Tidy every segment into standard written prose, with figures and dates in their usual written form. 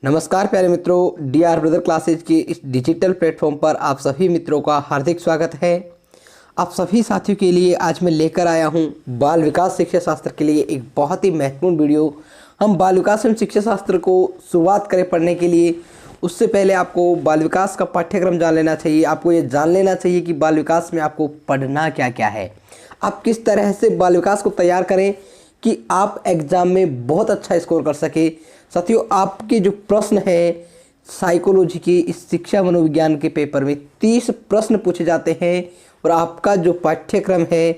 नमस्कार प्यारे मित्रों, डी आर ब्रदर क्लासेज के इस डिजिटल प्लेटफॉर्म पर आप सभी मित्रों का हार्दिक स्वागत है। आप सभी साथियों के लिए आज मैं लेकर आया हूं बाल विकास शिक्षा शास्त्र के लिए एक बहुत ही महत्वपूर्ण वीडियो। हम बाल विकास एवं शिक्षा शास्त्र को शुरुआत करें पढ़ने के लिए, उससे पहले आपको बाल विकास का पाठ्यक्रम जान लेना चाहिए। आपको ये जान लेना चाहिए कि बाल विकास में आपको पढ़ना क्या क्या है, आप किस तरह से बाल विकास को तैयार करें कि आप एग्ज़ाम में बहुत अच्छा स्कोर कर सके। साथियों, आपके जो प्रश्न है साइकोलॉजी की इस शिक्षा मनोविज्ञान के पेपर में 30 प्रश्न पूछे जाते हैं और आपका जो पाठ्यक्रम है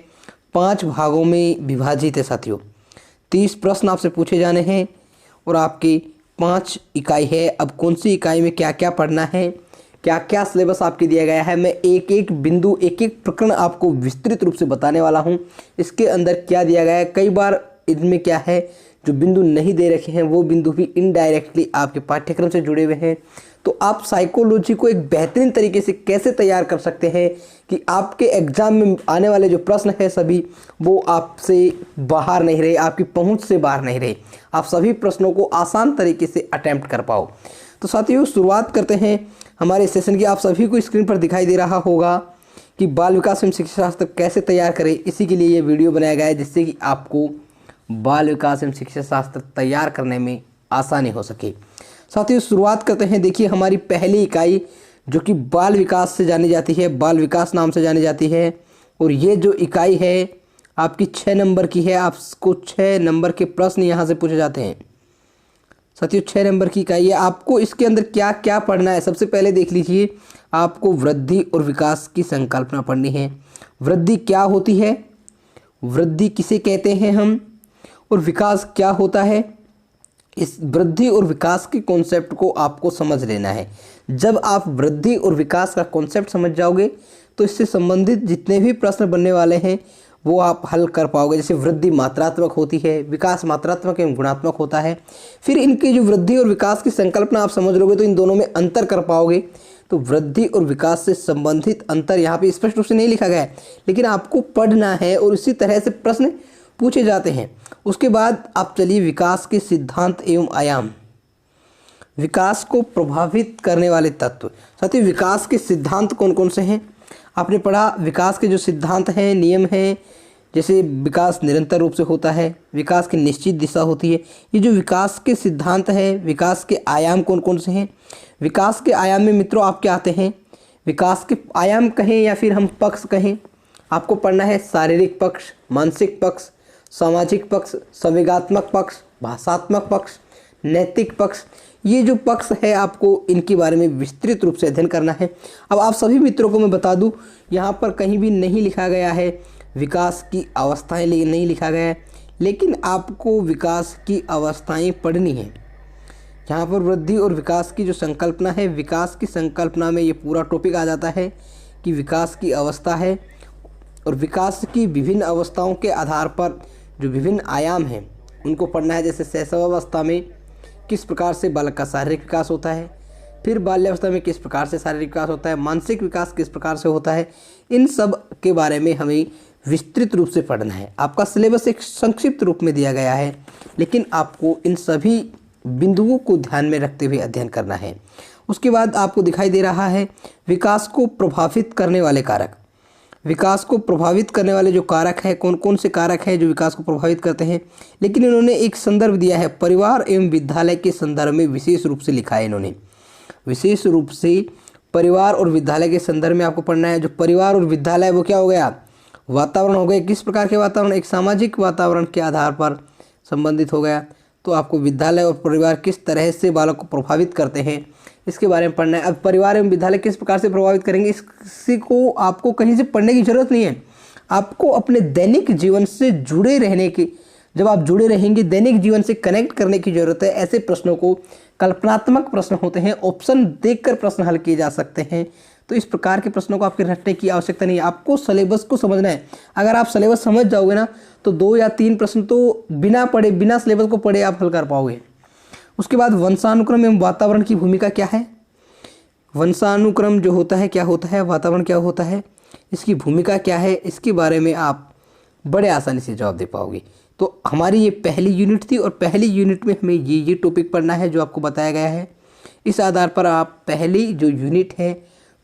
5 भागों में विभाजित है। साथियों, 30 प्रश्न आपसे पूछे जाने हैं और आपकी 5 इकाई है। अब कौन सी इकाई में क्या क्या पढ़ना है, क्या क्या सिलेबस आपके दिया गया है, मैं एक एक बिंदु एक एक प्रकरण आपको विस्तृत रूप से बताने वाला हूं। इसके अंदर क्या दिया गया है, कई बार इनमें क्या है जो बिंदु नहीं दे रखे हैं वो बिंदु भी इनडायरेक्टली आपके पाठ्यक्रम से जुड़े हुए हैं। तो आप साइकोलॉजी को एक बेहतरीन तरीके से कैसे तैयार कर सकते हैं कि आपके एग्जाम में आने वाले जो प्रश्न है सभी वो आपसे बाहर नहीं रहे, आपकी पहुंच से बाहर नहीं रहे, आप सभी प्रश्नों को आसान तरीके से अटेम्प्ट कर पाओ। तो साथियों, शुरुआत करते हैं हमारे सेशन की। आप सभी को स्क्रीन पर दिखाई दे रहा होगा कि बाल विकास एवं शिक्षा शास्त्र कैसे तैयार करें। इसी के लिए ये वीडियो बनाया गया है जिससे कि आपको बाल विकास एवं शिक्षा शास्त्र तैयार करने में आसानी हो सके। साथियों, शुरुआत करते हैं। देखिए, हमारी पहली इकाई जो कि बाल विकास से जानी जाती है, बाल विकास नाम से जानी जाती है, और ये जो इकाई है आपकी 6 नंबर की है। आपको 6 नंबर के प्रश्न यहाँ से पूछे जाते हैं। साथियों, 6 नंबर की इकाई है। आपको इसके अंदर क्या क्या पढ़ना है, सबसे पहले देख लीजिए। आपको वृद्धि और विकास की संकल्पना पढ़नी है। वृद्धि क्या होती है, वृद्धि किसे कहते हैं हम, और विकास क्या होता है, इस वृद्धि और विकास के कॉन्सेप्ट को आपको समझ लेना है। जब आप वृद्धि और विकास का कॉन्सेप्ट समझ जाओगे तो इससे संबंधित जितने भी प्रश्न बनने वाले हैं वो आप हल कर पाओगे। जैसे वृद्धि मात्रात्मक होती है, विकास मात्रात्मक एवं गुणात्मक होता है। फिर इनकी जो वृद्धि और विकास की संकल्पना आप समझ लोगे तो इन दोनों में अंतर कर पाओगे। तो वृद्धि और विकास से संबंधित अंतर यहाँ पे स्पष्ट रूप से नहीं लिखा गया है, लेकिन आपको पढ़ना है और इसी तरह से प्रश्न पूछे जाते हैं। उसके बाद आप चलिए विकास के सिद्धांत एवं आयाम, विकास को प्रभावित करने वाले तत्व। साथियों, विकास के सिद्धांत कौन कौन से हैं आपने पढ़ा। विकास के जो सिद्धांत हैं, नियम हैं, जैसे विकास निरंतर रूप से होता है, विकास की निश्चित दिशा होती है। ये जो विकास के सिद्धांत है, विकास के आयाम कौन कौन से हैं। विकास के आयाम में मित्रों आपके आते हैं, विकास के आयाम कहें या फिर हम पक्ष कहें, आपको पढ़ना है शारीरिक पक्ष, मानसिक पक्ष, सामाजिक पक्ष, संवेगात्मक पक्ष, भाषात्मक पक्ष, नैतिक पक्ष। ये जो पक्ष है आपको इनके बारे में विस्तृत रूप से अध्ययन करना है। अब आप सभी मित्रों को मैं बता दूं, यहाँ पर कहीं भी नहीं लिखा गया है विकास की अवस्थाएं, नहीं लिखा गया है, लेकिन आपको विकास की अवस्थाएं पढ़नी है। यहाँ पर वृद्धि और विकास की जो संकल्पना है, विकास की संकल्पना में ये पूरा टॉपिक आ जाता है कि विकास की अवस्था है और विकास की विभिन्न अवस्थाओं के आधार पर जो विभिन्न आयाम हैं उनको पढ़ना है। जैसे शैशवावस्था में किस प्रकार से बालक का शारीरिक विकास होता है, फिर बाल्यावस्था में किस प्रकार से शारीरिक विकास होता है, मानसिक विकास किस प्रकार से होता है, इन सब के बारे में हमें विस्तृत रूप से पढ़ना है। आपका सिलेबस एक संक्षिप्त रूप में दिया गया है, लेकिन आपको इन सभी बिंदुओं को ध्यान में रखते हुए अध्ययन करना है। उसके बाद आपको दिखाई दे रहा है विकास को प्रभावित करने वाले कारक। विकास को प्रभावित करने वाले जो कारक हैं, कौन कौन से कारक हैं जो विकास को प्रभावित करते हैं, लेकिन इन्होंने एक संदर्भ दिया है, परिवार एवं विद्यालय के संदर्भ में विशेष रूप से लिखा है। इन्होंने विशेष रूप से परिवार और विद्यालय के संदर्भ में आपको पढ़ना है। जो परिवार और विद्यालय वो क्या हो गया, वातावरण हो गया। किस प्रकार के वातावरण, एक सामाजिक वातावरण के आधार पर संबंधित हो गया। तो आपको विद्यालय और परिवार किस तरह से बालक को प्रभावित करते हैं इसके बारे में पढ़ना है। अब परिवार एवं विद्यालय किस प्रकार से प्रभावित करेंगे इसी को आपको कहीं से पढ़ने की जरूरत नहीं है। आपको अपने दैनिक जीवन से जुड़े रहने की, जब आप जुड़े रहेंगे दैनिक जीवन से कनेक्ट करने की जरूरत है। ऐसे प्रश्नों को कल्पनात्मक प्रश्न होते हैं, ऑप्शन देखकर प्रश्न हल किए जा सकते हैं। तो इस प्रकार के प्रश्नों को आपके रटने की आवश्यकता नहीं है, आपको सिलेबस को समझना है। अगर आप सिलेबस समझ जाओगे ना तो 2 या 3 प्रश्न तो बिना पढ़े, बिना सिलेबस को पढ़े आप हल कर पाओगे। उसके बाद वंशानुक्रम एवं वातावरण की भूमिका क्या है। वंशानुक्रम जो होता है क्या होता है, वातावरण क्या होता है, इसकी भूमिका क्या है, इसके बारे में आप बड़े आसानी से जवाब दे पाओगे। तो हमारी ये पहली यूनिट थी और पहली यूनिट में हमें ये टॉपिक पढ़ना है जो आपको बताया गया है। इस आधार पर आप पहली जो यूनिट है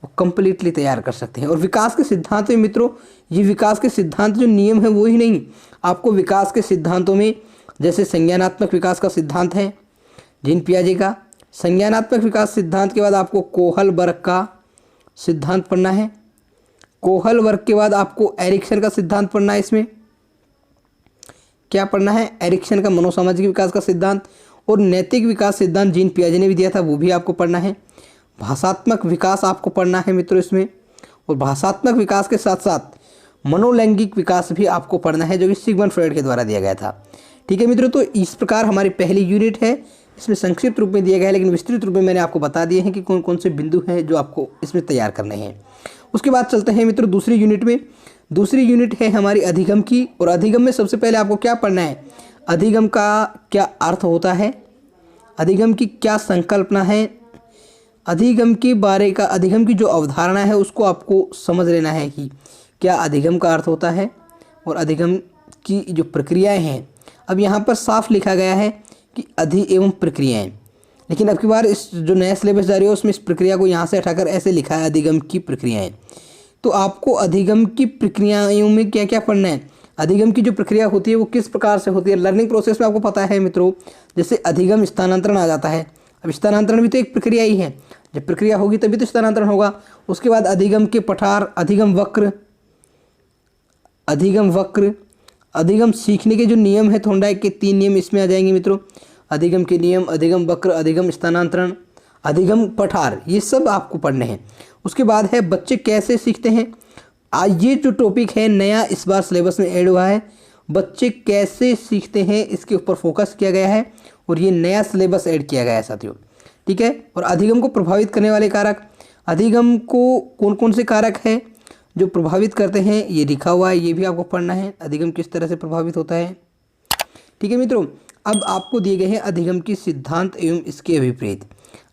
वो कंप्लीटली तैयार कर सकते हैं। और विकास के सिद्धांत में मित्रों, ये विकास के सिद्धांत जो नियम है वो ही नहीं, आपको विकास के सिद्धांतों में जैसे संज्ञानात्मक विकास का सिद्धांत है जीन पियाजे का, संज्ञानात्मक विकास सिद्धांत के बाद आपको कोहल वर्ग का सिद्धांत पढ़ना है, कोहल वर्ग के बाद आपको एरिक्सन का सिद्धांत पढ़ना है। इसमें क्या पढ़ना है? एरिक्सन का मनोसामाजिक विकास का सिद्धांत, और नैतिक विकास सिद्धांत जीन पियाजे ने भी दिया था वो भी आपको पढ़ना है। भाषात्मक विकास आपको पढ़ना है मित्रों इसमें, और भाषात्मक विकास के साथ साथ मनोलैंगिक विकास भी आपको पढ़ना है जो कि सिगमंड फ्रॉइड के द्वारा दिया गया था। ठीक है मित्रों, तो इस प्रकार हमारी पहली यूनिट है। इसमें संक्षिप्त रूप में दिया गया है लेकिन विस्तृत रूप में मैंने आपको बता दिए हैं कि कौन कौन से बिंदु हैं जो आपको इसमें तैयार करने हैं। उसके बाद चलते हैं मित्रों दूसरी यूनिट में। दूसरी यूनिट है हमारी अधिगम की, और अधिगम में सबसे पहले आपको क्या पढ़ना है? अधिगम का क्या अर्थ होता है, अधिगम की क्या संकल्पना है, अधिगम के बारे का, अधिगम की जो अवधारणा है उसको आपको समझ लेना है कि क्या अधिगम का अर्थ होता है और अधिगम की जो प्रक्रियाएं हैं। अब यहाँ पर साफ लिखा गया है कि अधि एवं प्रक्रियाएं, लेकिन अब की बार इस जो नया सिलेबस जारी है उसमें इस प्रक्रिया को यहाँ से हटाकर ऐसे लिखा है अधिगम की प्रक्रियाएं। तो आपको अधिगम की प्रक्रियाओं में क्या क्या पढ़ना है, अधिगम की जो प्रक्रिया होती है वो किस प्रकार से होती है। लर्निंग प्रोसेस में आपको पता है मित्रों, जैसे अधिगम स्थानांतरण आ जाता है। अब स्थानांतरण भी तो एक प्रक्रिया ही है, जब प्रक्रिया होगी तभी तो स्थानांतरण होगा। उसके बाद अधिगम के पठार, अधिगम वक्र, अधिगम वक्र, अधिगम सीखने के जो नियम है थॉर्नडाइक के 3 नियम इसमें आ जाएंगे मित्रों। अधिगम के नियम, अधिगम वक्र, अधिगम स्थानांतरण, अधिगम पठार, ये सब आपको पढ़ने हैं। उसके बाद है बच्चे कैसे सीखते हैं। आज ये जो टॉपिक है नया इस बार सिलेबस में ऐड हुआ है, बच्चे कैसे सीखते हैं, इसके ऊपर फोकस किया गया है और ये नया सिलेबस ऐड किया गया है साथियों। ठीक है, और अधिगम को प्रभावित करने वाले कारक, अधिगम को कौन कौन से कारक हैं जो प्रभावित करते हैं ये लिखा हुआ है, ये भी आपको पढ़ना है, अधिगम किस तरह से प्रभावित होता है। ठीक है मित्रों, अब आपको दिए गए हैं अधिगम के सिद्धांत एवं इसके अभिप्रेत।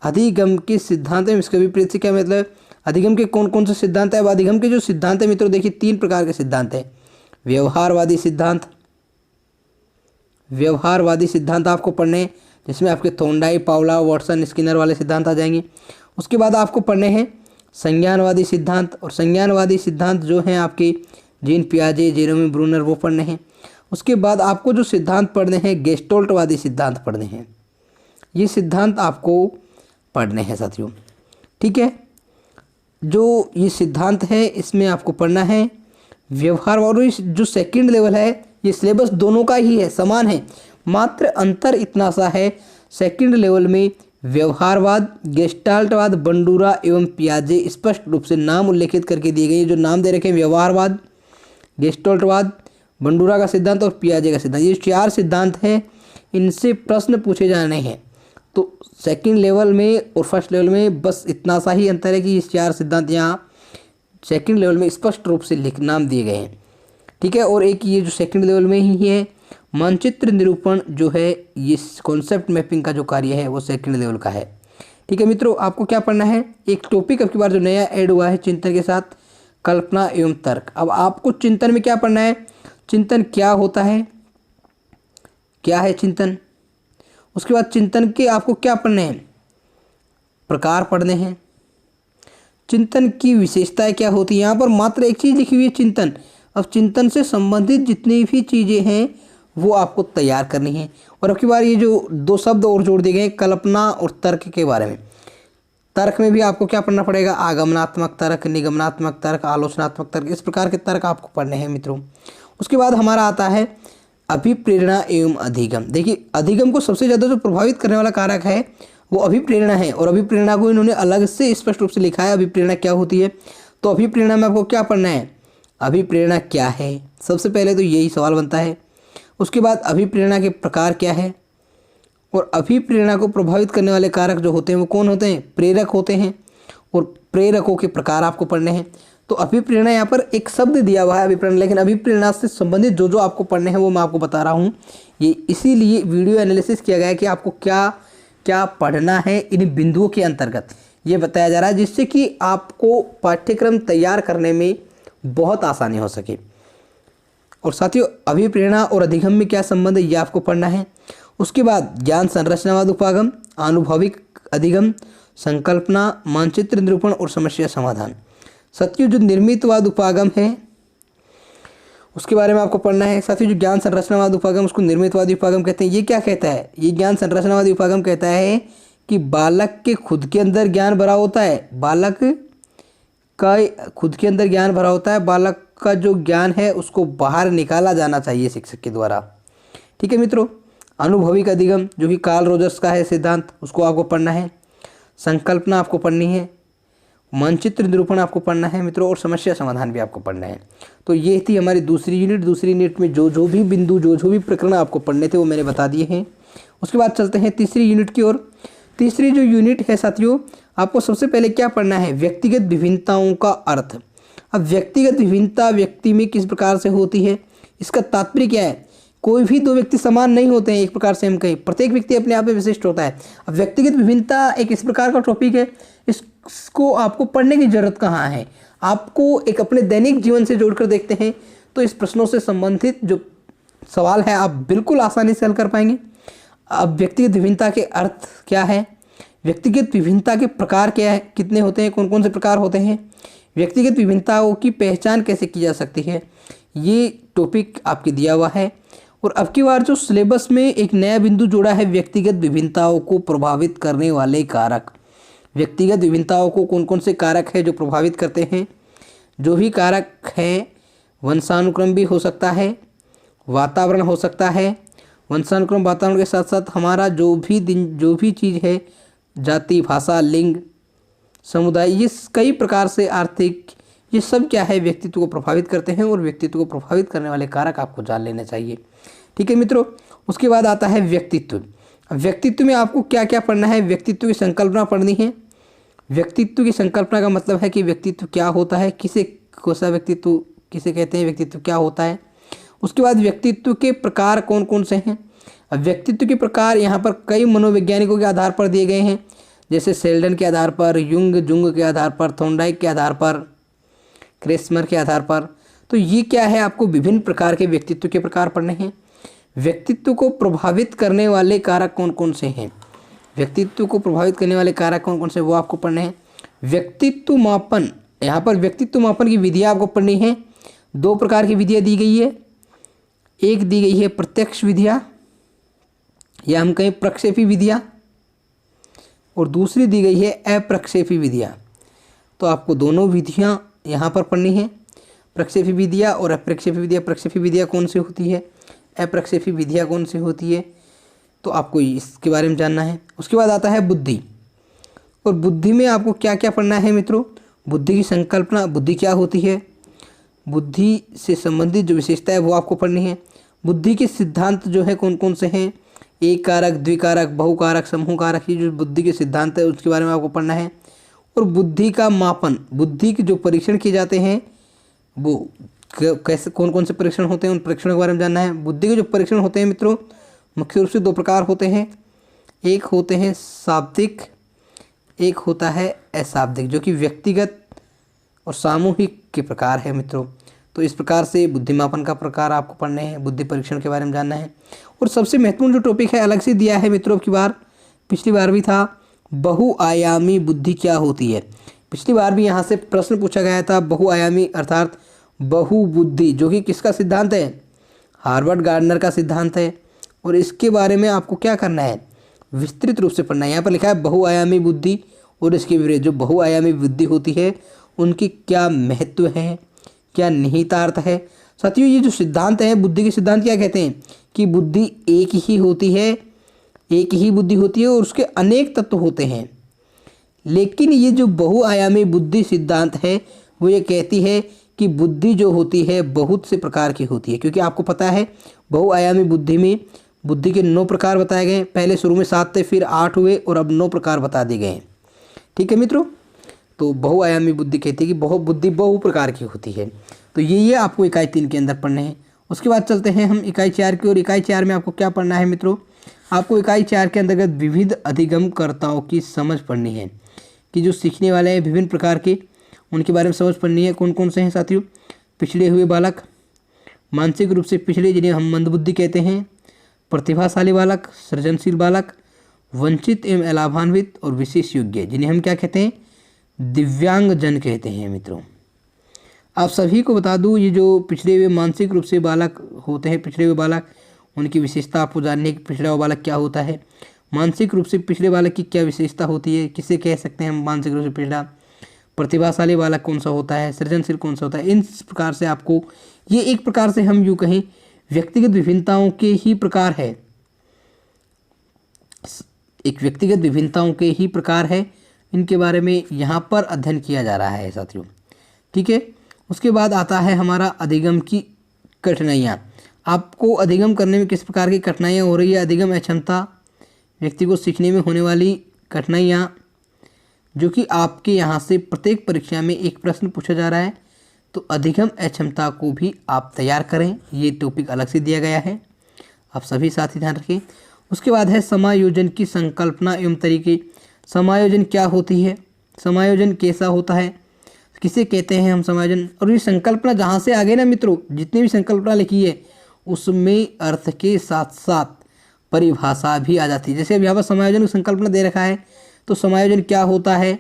अधिगम के सिद्धांत एवं इसके अभिप्रेत से क्या मतलब, अधिगम के कौन कौन से सिद्धांत है। अब अधिगम के जो सिद्धांत है मित्रों देखिए 3 प्रकार के सिद्धांत हैं। व्यवहारवादी सिद्धांत, व्यवहारवादी सिद्धांत आपको पढ़ने हैं जिसमें आपके थॉर्नडाइक, पावलोव, वाटसन, स्किनर वाले सिद्धांत आ जाएंगे। उसके बाद आपको पढ़ने हैं संज्ञानवादी सिद्धांत, और संज्ञानवादी सिद्धांत जो हैं आपके जीन पियाजे, जेरेमी ब्रूनर, वो पढ़ने हैं। उसके बाद आपको जो सिद्धांत पढ़ने हैं गेस्टोल्टवादी सिद्धांत पढ़ने हैं, ये सिद्धांत आपको पढ़ने हैं साथियों। ठीक है, जो ये सिद्धांत है इसमें आपको पढ़ना है व्यवहार, और इस जो सेकंड लेवल है ये सिलेबस दोनों का ही है, समान है, मात्र अंतर इतना सा है सेकंड लेवल में व्यवहारवाद, गेस्टाल्टवाद, बंडूरा एवं पियाजे स्पष्ट रूप से नाम उल्लेखित करके दिए गए। जो नाम दे रखे हैं व्यवहारवाद, गेस्टाल्टवाद, बंडूरा का सिद्धांत और पियाजे का सिद्धांत, ये 4 सिद्धांत हैं, इनसे प्रश्न पूछे जाने हैं। तो सेकंड लेवल में और फर्स्ट लेवल में बस इतना सा ही अंतर है कि ये 4 सिद्धांत यहाँ सेकंड लेवल में स्पष्ट रूप से नाम दिए गए हैं। ठीक है, और एक ये जो सेकंड लेवल में ही है मानचित्र निरूपण जो है, ये कॉन्सेप्ट मैपिंग का जो कार्य है वो सेकंड लेवल का है। ठीक है मित्रों, आपको क्या पढ़ना है, एक टॉपिक अब की बार जो नया ऐड हुआ है चिंतन के साथ, कल्पना एवं तर्क। अब आपको चिंतन में क्या पढ़ना है, चिंतन क्या होता है, क्या है चिंतन। उसके बाद चिंतन के आपको क्या पढ़ने हैं, प्रकार पढ़ने हैं, चिंतन की विशेषताएं क्या होती है। यहाँ पर मात्र एक चीज़ लिखी हुई है चिंतन। अब चिंतन से संबंधित जितनी भी चीज़ें हैं वो आपको तैयार करनी है। और अब की बार ये जो 2 शब्द और जोड़ दिए गए कल्पना और तर्क के बारे में। तर्क में भी आपको क्या पढ़ना पड़ेगा, आगमनात्मक तर्क, निगमनात्मक तर्क, आलोचनात्मक तर्क, इस प्रकार के तर्क आपको पढ़ने हैं मित्रों। उसके बाद हमारा आता है अभिप्रेरणा एवं अधिगम। देखिए अधिगम को सबसे ज़्यादा जो प्रभावित करने वाला कारक है वो अभिप्रेरणा है, और अभिप्रेरणा को इन्होंने अलग से स्पष्ट रूप से लिखा है अभिप्रेरणा क्या होती है। तो अभिप्रेरणा में आपको क्या पढ़ना है, अभिप्रेरणा क्या है, सबसे पहले तो यही सवाल बनता है। उसके बाद अभिप्रेरणा के प्रकार क्या है, और अभिप्रेरणा को प्रभावित करने वाले कारक जो होते हैं वो कौन होते हैं, प्रेरक होते हैं, और प्रेरकों के प्रकार आपको पढ़ने हैं। तो अभिप्रेरणा यहाँ पर एक शब्द दिया हुआ है अभिप्रेरणा, लेकिन अभिप्रेरणा से संबंधित जो जो आपको पढ़ने हैं वो मैं आपको बता रहा हूँ। ये इसीलिए वीडियो एनालिसिस किया गया है कि आपको क्या क्या पढ़ना है इन बिंदुओं के अंतर्गत, ये बताया जा रहा है जिससे कि आपको पाठ्यक्रम तैयार करने में बहुत आसानी हो सके। और साथियों अभिप्रेरणा और अधिगम में क्या संबंध है ये आपको पढ़ना है। उसके बाद ज्ञान संरचनावाद उपागम, आनुभविक अधिगम, संकल्पना, मानचित्र निरूपण और समस्या समाधान। साथियों जो निर्मितवाद उपागम है उसके बारे में आपको पढ़ना है। साथियों जो ज्ञान संरचनावाद उपागम उसको निर्मितवादी उपागम कहते हैं। ये क्या कहता है? ये ज्ञान संरचनावादी उपागम कहता है कि बालक के खुद के अंदर ज्ञान भरा होता है, बालक का खुद के अंदर ज्ञान भरा होता है, बालक का जो ज्ञान है उसको बाहर निकाला जाना चाहिए शिक्षक के द्वारा। ठीक है मित्रों। अनुभविक अधिगम जो कि कार्ल रोजर्स का है सिद्धांत, उसको आपको पढ़ना है। संकल्पना आपको पढ़नी है, मानचित्र निरूपण आपको पढ़ना है मित्रों, और समस्या समाधान भी आपको पढ़ना है। तो ये थी हमारी दूसरी यूनिट। दूसरी यूनिट में जो जो भी बिंदु जो जो भी प्रकरण आपको पढ़ने थे वो मैंने बता दिए हैं। उसके बाद चलते हैं तीसरी यूनिट की ओर। तीसरी जो यूनिट है साथियों, आपको सबसे पहले क्या पढ़ना है? व्यक्तिगत विभिन्नताओं का अर्थ। अब व्यक्तिगत विभिन्नता व्यक्ति में किस प्रकार से होती है, इसका तात्पर्य क्या है? कोई भी दो व्यक्ति समान नहीं होते हैं, एक प्रकार से हम कहें प्रत्येक व्यक्ति अपने आप में विशिष्ट होता है। अब व्यक्तिगत विभिन्नता एक इस प्रकार का टॉपिक है, इसको आपको पढ़ने की जरूरत कहाँ है? आपको एक अपने दैनिक जीवन से जोड़कर देखते हैं तो इस प्रश्नों से संबंधित जो सवाल है आप बिल्कुल आसानी से हल कर पाएंगे। अब व्यक्तिगत विभिन्नता के अर्थ क्या है, व्यक्तिगत विभिन्नता के प्रकार क्या है, कितने होते हैं, कौन कौन से प्रकार होते हैं, व्यक्तिगत विभिन्नताओं की पहचान कैसे की जा सकती है, ये टॉपिक आपके दिया हुआ है। और अब की बार जो सिलेबस में एक नया बिंदु जोड़ा है, व्यक्तिगत विभिन्नताओं को प्रभावित करने वाले कारक। व्यक्तिगत विभिन्नताओं को कौन कौन से कारक है जो प्रभावित करते हैं? जो भी कारक है, वंशानुक्रम भी हो सकता है, वातावरण हो सकता है। वंशानुक्रम वातावरण के साथ साथ हमारा जो भी चीज़ है, जाति, भाषा, लिंग, समुदाय, ये कई प्रकार से आर्थिक, ये सब क्या है व्यक्तित्व को प्रभावित करते हैं। और व्यक्तित्व को प्रभावित करने वाले कारक आपको जान लेने चाहिए। ठीक है मित्रों। उसके बाद आता है व्यक्तित्व। अब व्यक्तित्व में आपको क्या क्या पढ़ना है? व्यक्तित्व की संकल्पना पढ़नी है। व्यक्तित्व की संकल्पना का मतलब है कि व्यक्तित्व क्या होता है, कैसा व्यक्तित्व किसे कहते हैं, व्यक्तित्व क्या होता है। उसके बाद व्यक्तित्व के प्रकार कौन कौन से हैं। अब व्यक्तित्व के प्रकार यहाँ पर कई मनोवैज्ञानिकों के आधार पर दिए गए हैं, जैसे सेल्डन के आधार पर, जुंग के आधार पर, थॉर्नडाइक के आधार पर, क्रेस्मर के आधार पर। तो ये क्या है, आपको विभिन्न प्रकार के व्यक्तित्व के प्रकार पढ़ने हैं। व्यक्तित्व को प्रभावित करने वाले कारक कौन कौन से हैं, व्यक्तित्व को प्रभावित करने वाले कारक कौन कौन से, वो आपको पढ़ने हैं। व्यक्तित्व मापन, यहाँ पर व्यक्तित्व मापन की विधियाँ आपको पढ़नी है। दो प्रकार की विधियाँ दी गई है। एक दी गई है प्रत्यक्ष विधियाँ या हम कहें प्रक्षेपी विधियाँ, और दूसरी दी गई है अप्रक्षेपी विधियाँ। तो आपको दोनों विधियाँ यहाँ पर पढ़नी है, प्रक्षेपी विधियाँ और अप्रक्षेपी विधियाँ। प्रक्षेपी विधियाँ कौन सी होती है, अप्रक्षेपी विधियाँ कौन सी होती है, तो आपको इसके बारे में जानना है। उसके बाद आता है बुद्धि। और बुद्धि में आपको क्या क्या पढ़ना है मित्रों? बुद्धि की संकल्पना, बुद्धि क्या होती है, बुद्धि से संबंधित जो विशेषता है वो आपको पढ़नी है। बुद्धि के सिद्धांत जो है कौन कौन से हैं, एक कारक, द्विकारक, बहुकारक, समूह कारक, ये जो बुद्धि के सिद्धांत है उसके बारे में आपको पढ़ना है। और बुद्धि का मापन, बुद्धि के जो परीक्षण किए जाते हैं वो कैसे, कौन कौन से परीक्षण होते हैं, उन परीक्षणों के बारे में जानना है। बुद्धि के जो परीक्षण होते हैं मित्रों, मुख्य रूप से दो प्रकार होते हैं। एक होते हैं शाब्दिक, एक होता है अशाब्दिक, जो कि व्यक्तिगत और सामूहिक के प्रकार है मित्रों। तो इस प्रकार से बुद्धिमापन का प्रकार आपको पढ़ने हैं, बुद्धि परीक्षण के बारे में जानना है। और सबसे महत्वपूर्ण जो टॉपिक है अलग से दिया है मित्रों, की बार, पिछली बार भी था, बहुआयामी बुद्धि क्या होती है। पिछली बार भी यहाँ से प्रश्न पूछा गया था, बहुआयामी अर्थात बहुबुद्धि, जो कि किसका सिद्धांत है, हार्वर्ड गार्डनर का सिद्धांत है। और इसके बारे में आपको क्या करना है, विस्तृत रूप से पढ़ना है। यहाँ पर लिखा है बहुआयामी बुद्धि, और इसके विपरीत जो बहुआयामी बुद्धि होती है उनकी क्या महत्व है, क्या निहितार्थ है। साथियों ये जो सिद्धांत है, बुद्धि के सिद्धांत क्या कहते हैं कि बुद्धि एक ही होती है, एक ही बुद्धि होती है और उसके अनेक तत्व होते हैं। लेकिन ये जो बहुआयामी बुद्धि सिद्धांत है वो ये कहती है कि बुद्धि जो होती है बहुत से प्रकार की होती है। क्योंकि आपको पता है बहुआयामी बुद्धि में बुद्धि के 9 प्रकार बताए गए हैं। पहले शुरू में 7 थे, फिर 8 हुए और अब 9 प्रकार बता दिए गए हैं। ठीक है मित्रों। तो बहुआयामी बुद्धि कहती है कि बुद्धि बहु प्रकार की होती है। तो ये आपको इकाई 3 के अंदर पढ़ने हैं। उसके बाद चलते हैं हम इकाई 4 की ओर। इकाई 4 में आपको क्या पढ़ना है मित्रों, आपको इकाई 4 के अंतर्गत विविध अधिगमकर्ताओं की समझ पढ़नी है कि जो सीखने वाले हैं विभिन्न प्रकार के, उनके बारे में समझ पढ़नी है। कौन कौन से हैं साथियों, पिछड़े हुए बालक, मानसिक रूप से पिछड़े जिन्हें हम मंदबुद्धि कहते हैं, प्रतिभाशाली बालक, सृजनशील बालक, वंचित एवं अलाभान्वित और विशेष योग्य जिन्हें हम क्या कहते हैं, दिव्यांगजन कहते हैं मित्रों। आप सभी को बता दूं, ये जो पिछड़े हुए मानसिक रूप से बालक होते हैं, पिछड़े हुए बालक, उनकी विशेषता आपको जाननी है कि पिछड़ा हुआ बालक क्या होता है, मानसिक रूप से पिछड़े बालक की क्या विशेषता होती है, किसे कह सकते हैं हम मानसिक रूप से पिछड़ा, प्रतिभाशाली बालक कौन सा होता है, सृजनशील कौन सा होता है। इन प्रकार से आपको ये एक प्रकार से हम यूँ कहें व्यक्तिगत विभिन्नताओं के ही प्रकार है, एक व्यक्तिगत विभिन्नताओं के ही प्रकार है, इनके बारे में यहाँ पर अध्ययन किया जा रहा है साथियों। ठीक है, उसके बाद आता है हमारा अधिगम की कठिनाइयाँ। आपको अधिगम करने में किस प्रकार की कठिनाइयाँ हो रही है। अधिगम अक्षमता, व्यक्ति को सीखने में होने वाली कठिनाइयाँ, जो कि आपके यहाँ से प्रत्येक परीक्षा में एक प्रश्न पूछा जा रहा है, तो अधिगम अक्षमता को भी आप तैयार करें। ये टॉपिक अलग से दिया गया है, आप सभी साथी ध्यान रखें। उसके बाद है समायोजन की संकल्पना एवं तरीके। समायोजन क्या होती है, समायोजन कैसा होता है, किसे कहते हैं हम समायोजन। और ये संकल्पना जहाँ से आगे ना मित्रों, जितनी भी संकल्पना लिखी है उसमें अर्थ के साथ साथ परिभाषा भी आ जाती है। जैसे अब यहाँ पर समायोजन की संकल्पना दे रखा है, तो समायोजन क्या होता है,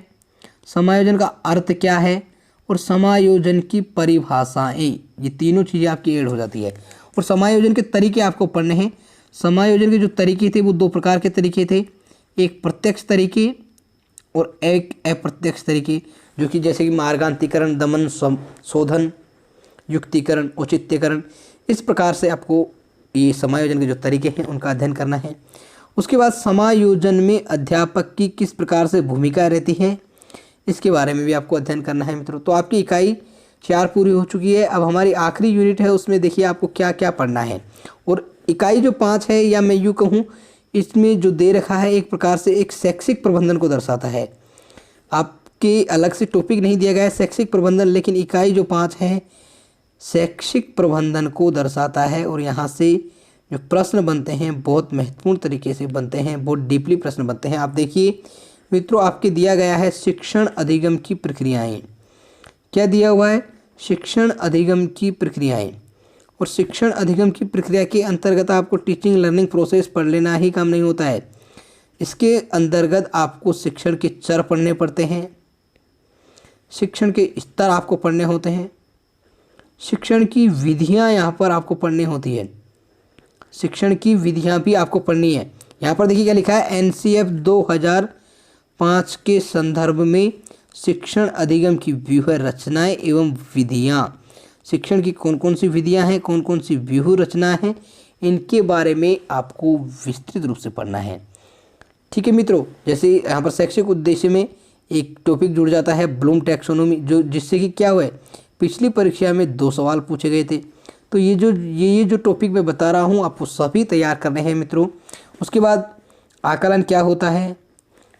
समायोजन का अर्थ क्या है, और समायोजन की परिभाषाएं, ये तीनों चीज़ें आपकी ऐड हो जाती है। और समायोजन के तरीके आपको पढ़ने हैं। समायोजन के जो तरीके थे वो दो प्रकार के तरीके थे, एक प्रत्यक्ष तरीके और एक अप्रत्यक्ष तरीके, जो कि जैसे कि मार्गांतीकरण, दमन, शोधन, युक्तिकरण, औचित्यकरण, इस प्रकार से आपको ये समायोजन के जो तरीके हैं उनका अध्ययन करना है। उसके बाद समायोजन में अध्यापक की किस प्रकार से भूमिका रहती है, इसके बारे में भी आपको अध्ययन करना है मित्रों। तो आपकी इकाई 4 पूरी हो चुकी है। अब हमारी आखिरी यूनिट है, उसमें देखिए आपको क्या क्या पढ़ना है। और इकाई जो 5 है, या मैं यूँ कहूँ इसमें जो दे रखा है एक प्रकार से एक शैक्षिक प्रबंधन को दर्शाता है। आपके अलग से टॉपिक नहीं दिया गया है शैक्षिक प्रबंधन, लेकिन इकाई जो 5 है शैक्षिक प्रबंधन को दर्शाता है। और यहाँ से जो प्रश्न बनते हैं बहुत महत्वपूर्ण तरीके से बनते हैं, बहुत डीपली प्रश्न बनते हैं। आप देखिए मित्रों, आपके दिया गया है शिक्षण अधिगम की प्रक्रियाएं। क्या दिया हुआ है, शिक्षण अधिगम की प्रक्रियाएं। और शिक्षण अधिगम की प्रक्रिया के अंतर्गत आपको टीचिंग लर्निंग प्रोसेस पढ़ लेना ही काम नहीं होता है। इसके अंतर्गत आपको शिक्षण के चर पढ़ने पड़ते हैं, शिक्षण के स्तर आपको पढ़ने होते हैं, शिक्षण की विधियां यहाँ पर आपको पढ़नी होती है, शिक्षण की विधियां भी आपको पढ़नी है। यहाँ पर देखिए क्या लिखा है, NCF 2005 के संदर्भ में शिक्षण अधिगम की व्यूह रचनाएं एवं विधियां। शिक्षण की कौन कौन सी विधियां हैं, कौन कौन सी व्यूह रचना है, इनके बारे में आपको विस्तृत रूप से पढ़ना है। ठीक है मित्रों, जैसे यहाँ पर शैक्षिक उद्देश्य में एक टॉपिक जुड़ जाता है ब्लूम टैक्सोनॉमी, जो जिससे कि क्या हुआ है, पिछली परीक्षा में 2 सवाल पूछे गए थे। तो ये जो टॉपिक मैं बता रहा हूँ आपको सभी तैयार करने हैं मित्रों। उसके बाद आकलन क्या होता है,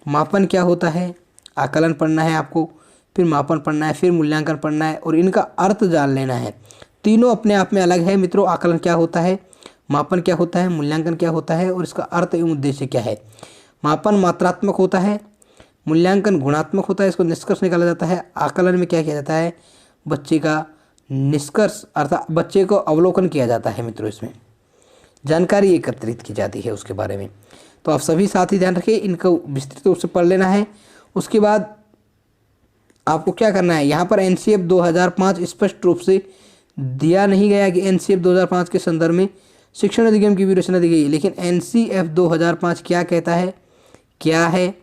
मापन क्या होता है, आकलन पढ़ना है आपको, फिर मापन पढ़ना है, फिर मूल्यांकन पढ़ना है, और इनका अर्थ जान लेना है। तीनों अपने आप में अलग है मित्रों। आकलन क्या होता है, मापन क्या होता है, मूल्यांकन क्या होता है, और इसका अर्थ एवं उद्देश्य क्या है। मापन मात्रात्मक होता है, मूल्यांकन गुणात्मक होता है, इसको निष्कर्ष निकाला जाता है। आकलन में क्या किया जाता है, बच्चे का निष्कर्ष अर्थात बच्चे को अवलोकन किया जाता है मित्रों, इसमें जानकारी एकत्रित की जाती है उसके बारे में। तो आप सभी साथी ध्यान रखिए, इनको विस्तृत रूप से पढ़ लेना है। उसके बाद आपको क्या करना है, यहाँ पर NCF 2005 स्पष्ट रूप से दिया नहीं गया कि NCF 2005 के संदर्भ में शिक्षण अधिगम की विरचना दी गई, लेकिन NCF 2005 क्या कहता है, क्या है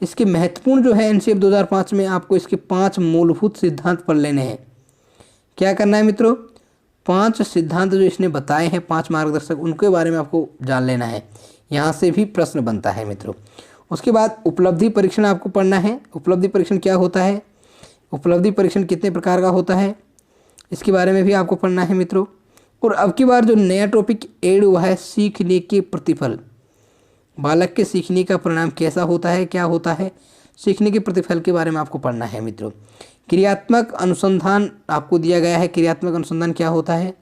इसके महत्वपूर्ण जो है NCF 2005 में आपको इसके 5 मूलभूत सिद्धांत पढ़ लेने हैं। क्या करना है मित्रों, 5 सिद्धांत जो इसने बताए हैं, 5 मार्गदर्शक, उनके बारे में आपको जान लेना है। यहाँ से भी प्रश्न बनता है मित्रों। उसके बाद उपलब्धि परीक्षण आपको पढ़ना है। उपलब्धि परीक्षण क्या होता है, उपलब्धि परीक्षण कितने प्रकार का होता है, इसके बारे में भी आपको पढ़ना है मित्रों। और अब की बार जो नया टॉपिक ऐड हुआ है, सीखने के प्रतिफल, बालक के सीखने का परिणाम कैसा होता है, क्या होता है, सीखने के प्रतिफल के बारे में आपको पढ़ना है मित्रों। क्रियात्मक अनुसंधान आपको दिया गया है। क्रियात्मक अनुसंधान क्या होता है,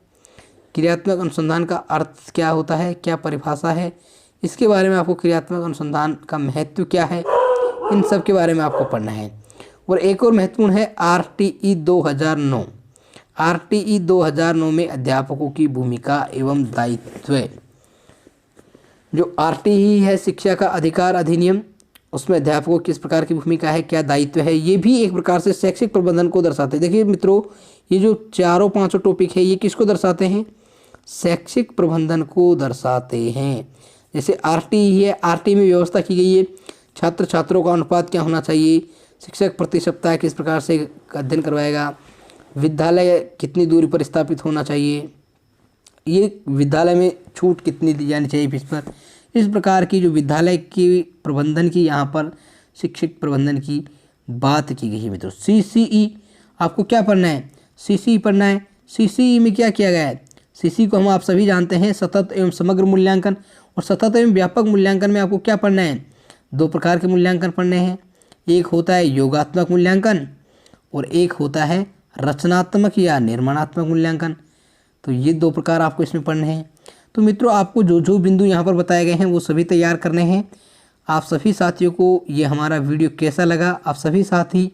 क्रियात्मक अनुसंधान का अर्थ क्या होता है, क्या परिभाषा है, इसके बारे में आपको, क्रियात्मक अनुसंधान का महत्व क्या है, इन सब के बारे में आपको पढ़ना है। और एक और महत्वपूर्ण है RTE 2009। RTE 2009 में अध्यापकों की भूमिका एवं दायित्व। जो RTE है शिक्षा का अधिकार अधिनियम, उसमें अध्यापकों की किस प्रकार की भूमिका है, क्या दायित्व है, ये भी एक प्रकार से शैक्षिक प्रबंधन को दर्शाते हैं। देखिए मित्रों, ये जो चारों पांचों टॉपिक है ये किसको दर्शाते हैं, शैक्षिक प्रबंधन को दर्शाते हैं। जैसे RTE है, RTE में व्यवस्था की गई है छात्र छात्रों का अनुपात क्या होना चाहिए, शिक्षक प्रति सप्ताह किस प्रकार से अध्ययन करवाएगा, विद्यालय कितनी दूरी पर स्थापित होना चाहिए, ये विद्यालय में छूट कितनी दी जानी चाहिए फीस पर। इस प्रकार की जो विद्यालय की प्रबंधन की यहाँ पर शिक्षक प्रबंधन की बात की गई है मित्रों। CCE आपको क्या पढ़ना है, CCE पढ़ना है। CCE में क्या किया गया है, CCE को हम आप सभी जानते हैं सतत एवं समग्र मूल्यांकन। और सतत एवं व्यापक मूल्यांकन में आपको क्या पढ़ना है, दो प्रकार के मूल्यांकन पढ़ने हैं। एक होता है योगात्मक मूल्यांकन और एक होता है रचनात्मक या निर्माणात्मक मूल्यांकन। तो ये दो प्रकार आपको इसमें पढ़ने हैं। तो मित्रों, आपको जो जो बिंदु यहाँ पर बताए गए हैं वो सभी तैयार करने हैं। आप सभी साथियों को ये हमारा वीडियो कैसा लगा, आप सभी साथी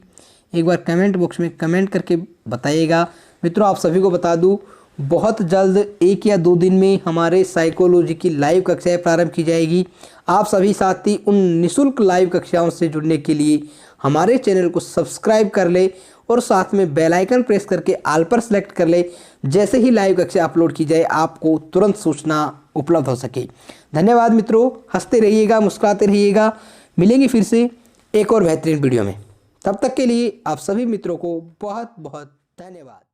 एक बार कमेंट बॉक्स में कमेंट करके बताइएगा। मित्रों, आप सभी को बता दूं, बहुत जल्द 1 या 2 दिन में हमारे साइकोलॉजी की लाइव कक्षाएं प्रारंभ की जाएगी। आप सभी साथी उन निःशुल्क लाइव कक्षाओं से जुड़ने के लिए हमारे चैनल को सब्सक्राइब कर ले और साथ में बेल आइकन प्रेस करके ऑल पर सेलेक्ट कर ले। जैसे ही लाइव कक्षा अपलोड की जाए आपको तुरंत सूचना उपलब्ध हो सके। धन्यवाद मित्रों, हंसते रहिएगा, मुस्कुराते रहिएगा। मिलेंगे फिर से एक और बेहतरीन वीडियो में। तब तक के लिए आप सभी मित्रों को बहुत बहुत धन्यवाद।